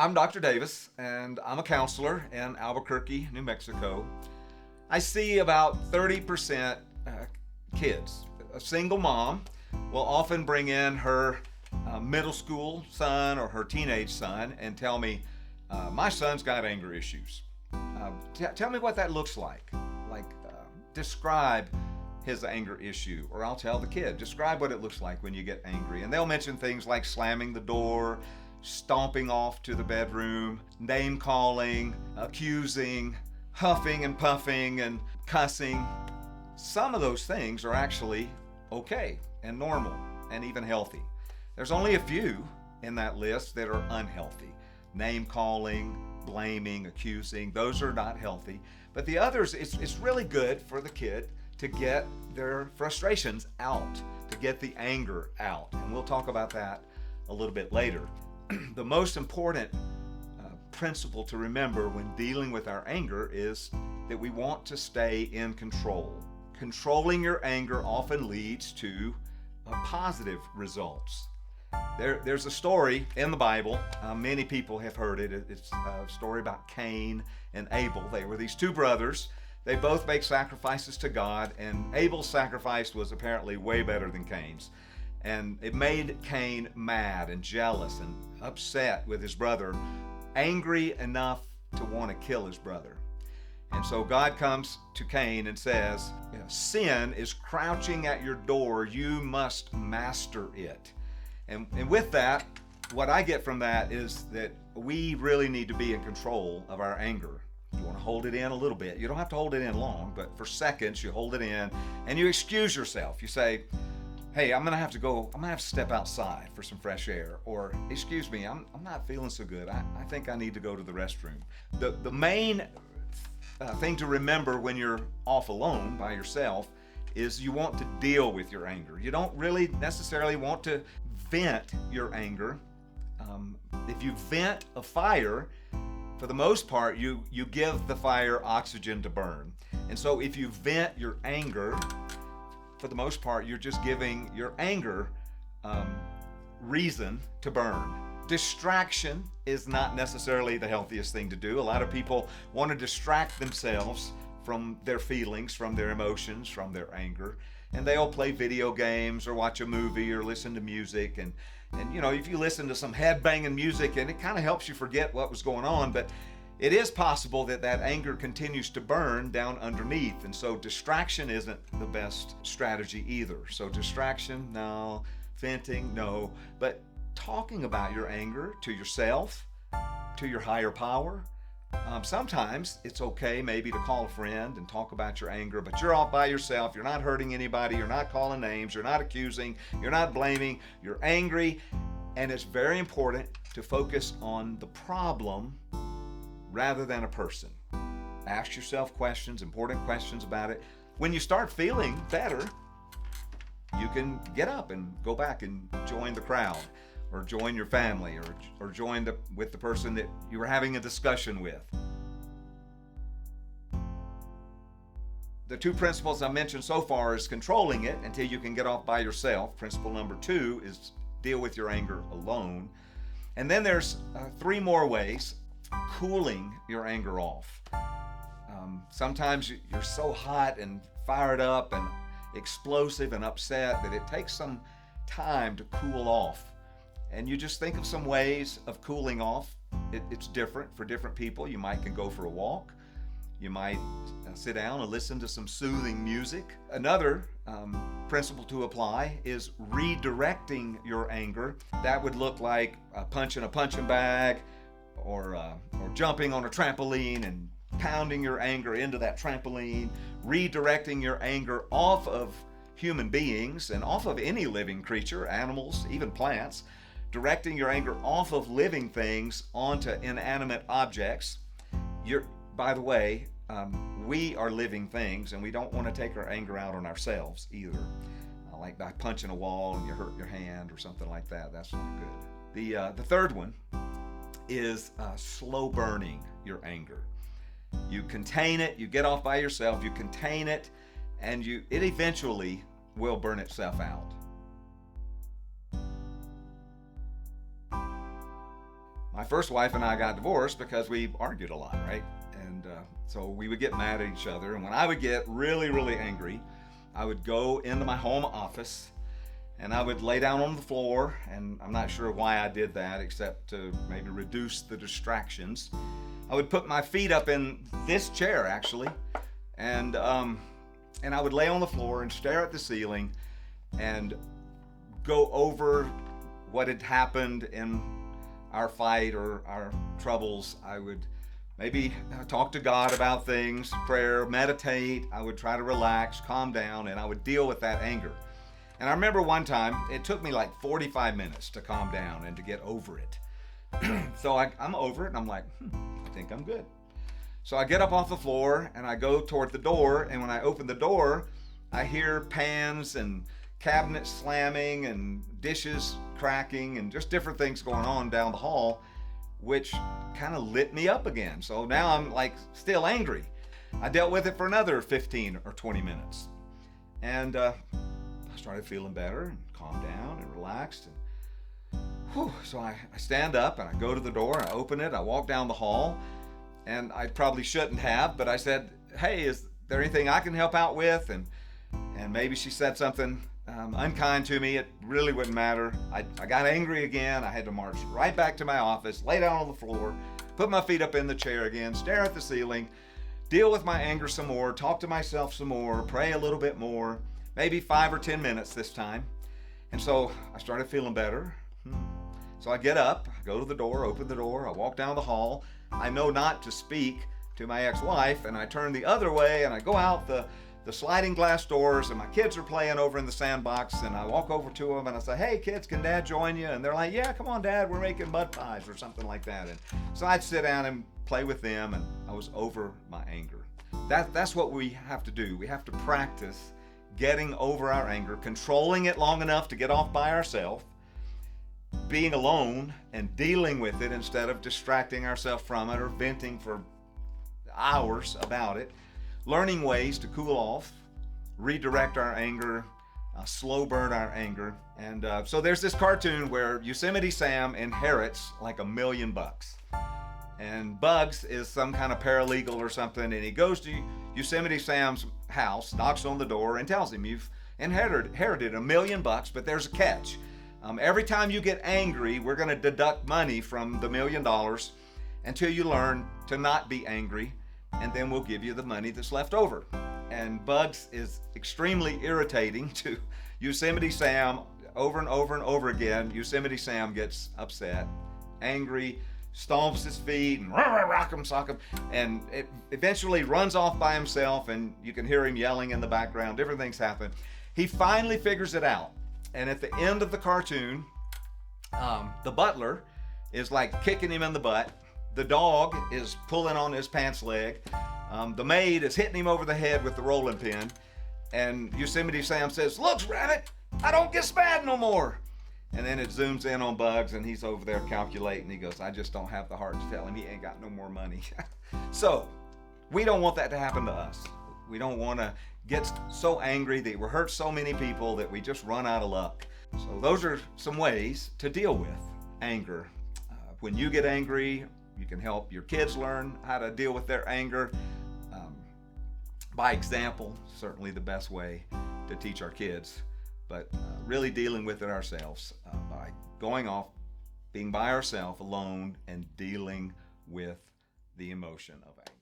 I'm Dr. Davis, and I'm a counselor in Albuquerque, New Mexico. I see about 30% kids. A single mom will often bring in her middle school son or her teenage son and tell me, my son's got anger issues. Tell me what that looks like. Describe his anger issue. Or I'll tell the kid, describe what it looks like when you get angry. And they'll mention things like slamming the door, stomping off to the bedroom, name calling, accusing, huffing and puffing and cussing. Some of those things are actually okay and normal and even healthy. There's only a few in that list that are unhealthy. Name calling, blaming, accusing, those are not healthy. But the others, it's really good for the kid to get their frustrations out, to get the anger out. And we'll talk about that a little bit later. The most important principle to remember when dealing with our anger is that we want to stay in control. Controlling your anger often leads to positive results. There's a story in the Bible, many people have heard it. It's a story about Cain and Abel. They were these two brothers. They both make sacrifices to God, and Abel's sacrifice was apparently way better than Cain's. And it made Cain mad and jealous and upset with his brother, angry enough to want to kill his brother. And so God comes to Cain and says, sin is crouching at your door, you must master it. And with that, what I get from that is that we really need to be in control of our anger. You want to hold it in a little bit. You don't have to hold it in long, but for seconds you hold it in and you excuse yourself. You say, hey, I'm gonna have to step outside for some fresh air. Or, excuse me, I'm not feeling so good. I think I need to go to the restroom. The main thing to remember when you're off alone by yourself is you want to deal with your anger. You don't really necessarily want to vent your anger. If you vent a fire, for the most part, you give the fire oxygen to burn. And so if you vent your anger, for the most part, you're just giving your anger reason to burn. Distraction is not necessarily the healthiest thing to do. A lot of people want to distract themselves from their feelings, from their emotions, from their anger. And they'll play video games or watch a movie or listen to music. And you know, if you listen to some head-banging music, and it kind of helps you forget what was going on, but it is possible that that anger continues to burn down underneath. And so distraction isn't the best strategy either. So distraction, no. Venting, no. But talking about your anger to yourself, to your higher power, sometimes it's okay maybe to call a friend and talk about your anger, but you're all by yourself. You're not hurting anybody. You're not calling names. You're not accusing. You're not blaming. You're angry. And it's very important to focus on the problem rather than a person. Ask yourself questions, important questions about it. When you start feeling better, you can get up and go back and join the crowd, or join your family, or join with the person that you were having a discussion with. The two principles I mentioned so far is controlling it until you can get off by yourself. Principle number 2 is deal with your anger alone. And then there's 3 more ways. Cooling your anger off. Sometimes you're so hot and fired up and explosive and upset that it takes some time to cool off. And you just think of some ways of cooling off. It's different for different people. You might can go for a walk. You might sit down and listen to some soothing music. Another principle to apply is redirecting your anger. That would look like punching a punching bag, or jumping on a trampoline and pounding your anger into that trampoline, redirecting your anger off of human beings and off of any living creature, animals, even plants, directing your anger off of living things onto inanimate objects. By the way, we are living things, and we don't want to take our anger out on ourselves either. Like by punching a wall and you hurt your hand or something like that. That's not good. The third one is slow burning your anger. You contain it, you get off by yourself, you contain it, and it eventually will burn itself out. my first wife and I got divorced because we argued a lot, right? And so we would get mad at each other. And when I would get really, really angry, I would go into my home office and I would lay down on the floor. And I'm not sure why I did that, except to maybe reduce the distractions. I would put my feet up in this chair, actually, and I would lay on the floor and stare at the ceiling and go over what had happened in our fight or our troubles. I would maybe talk to God about things, prayer, meditate. I would try to relax, calm down, and I would deal with that anger. And I remember one time, it took me like 45 minutes to calm down and to get over it. So I'm over it, and I'm like, I think I'm good. So I get up off the floor, and I go toward the door, and when I open the door, I hear pans and cabinets slamming and dishes cracking and just different things going on down the hall, which kind of lit me up again. So now I'm like still angry. I dealt with it for another 15 or 20 minutes. And I started feeling better and calmed down and relaxed. And so I stand up and I go to the door, I open it, I walk down the hall, and I probably shouldn't have, but I said, hey, is there anything I can help out with? And maybe she said something unkind to me. It really wouldn't matter. I got angry again. I had to march right back to my office, lay down on the floor, put my feet up in the chair again, stare at the ceiling, deal with my anger some more, talk to myself some more, pray a little bit more, maybe 5 or 10 minutes this time. And so I started feeling better. So I get up, I go to the door, open the door, I walk down the hall. I know not to speak to my ex-wife, and I turn the other way and I go out the sliding glass doors, and my kids are playing over in the sandbox, and I walk over to them and I say, hey kids, can Dad join you? And they're like, yeah, come on Dad, we're making mud pies or something like that. And so I'd sit down and play with them, and I was over my anger. That's what we have to do. We have to practice getting over our anger, controlling it long enough to get off by ourselves, being alone and dealing with it instead of distracting ourselves from it or venting for hours about it. Learning ways to cool off, redirect our anger, slow burn our anger. And so there's this cartoon where Yosemite Sam inherits like $1 million. And Bugs is some kind of paralegal or something, and he goes to Yosemite Sam's house, knocks on the door, and tells him, you've inherited $1 million, but there's a catch. Every time you get angry, we're going to deduct money from the $1 million until you learn to not be angry, and then we'll give you the money that's left over. And Bugs is extremely irritating to Yosemite Sam over and over and over again. Yosemite Sam gets upset, angry, stomps his feet and rock him, sock him, and it eventually runs off by himself, and you can hear him yelling in the background. Different things happen. He finally figures it out, and at the end of the cartoon, the butler is like kicking him in the butt. The dog is pulling on his pants leg. The maid is hitting him over the head with the rolling pin. And Yosemite Sam says, "Looks, Rabbit, I don't get mad no more." And then it zooms in on Bugs, and he's over there calculating. He goes, I just don't have the heart to tell him he ain't got no more money. So we don't want that to happen to us. We don't want to get so angry that we hurt so many people that we just run out of luck. So those are some ways to deal with anger. When you get angry, you can help your kids learn how to deal with their anger. By example, certainly the best way to teach our kids, but really dealing with it ourselves by going off, being by ourselves alone, and dealing with the emotion of anger.